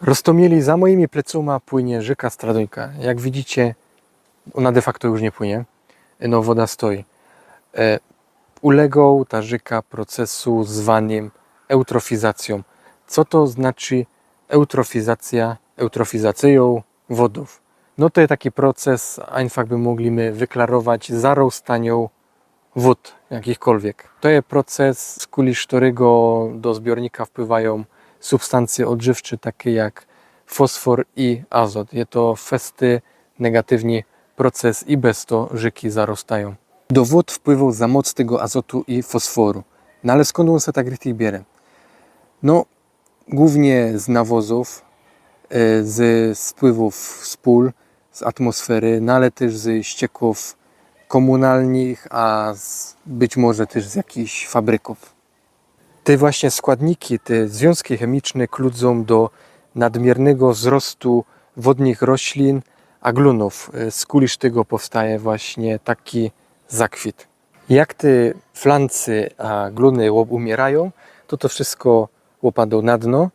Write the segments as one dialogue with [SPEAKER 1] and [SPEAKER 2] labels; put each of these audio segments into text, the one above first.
[SPEAKER 1] Roztomieli za moimi plecoma płynie rzeka Stradońka. Jak widzicie, ona de facto już nie płynie, no woda stoi. Uległ ta rzeka procesu zwanym eutrofizacją. Co to znaczy eutrofizacja, eutrofizacją wodów? No to jest taki proces, einfach by mogliśmy wyklarować zarastanią wód jakichkolwiek. To jest proces, z którego do zbiornika wpływają substancje odżywcze takie jak fosfor i azot. Jest to festy negatywny proces i bez to rzeki zarastają. Do wód wpływał za moc tego azotu i fosforu. No ale skąd on się tak richtig bierze? No, głównie z nawozów, z spływów z pól, z atmosfery, no ale też ze ścieków komunalnych, a być może też z jakichś fabryków. Te właśnie składniki, te związki chemiczne kludzą do nadmiernego wzrostu wodnych roślin, a glonów. Z kulisz tego powstaje właśnie taki zakwit. Jak te flancy, a glony umierają, to wszystko łopadą na dno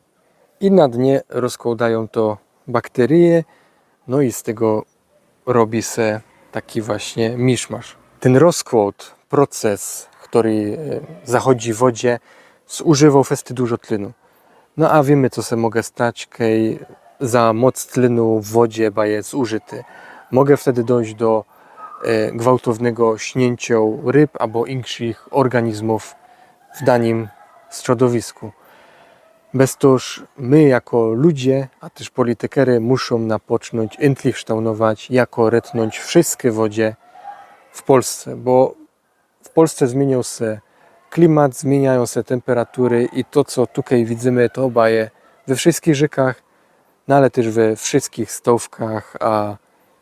[SPEAKER 1] i na dnie rozkładają to bakterie, no i z tego robi się taki właśnie miszmasz. Ten rozkład, proces, który zachodzi w wodzie, zużywał festy dużo tlenu. No a wiemy, co się może stać, kiedy za moc tlenu w wodzie jest zużyty. Mogę wtedy dojść do gwałtownego śnięcia ryb albo innych organizmów w danym środowisku. Bez toż my jako ludzie, a też politykery muszą napocząć endlich sztaunować, jako retnąć wszystkie wodzie w Polsce, bo w Polsce zmienił się klimat, zmieniają się temperatury i to, co tutaj widzimy, to obaje we wszystkich rzekach, no ale też we wszystkich stawkach a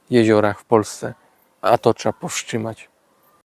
[SPEAKER 1] jeziorach w Polsce. A to trzeba powstrzymać.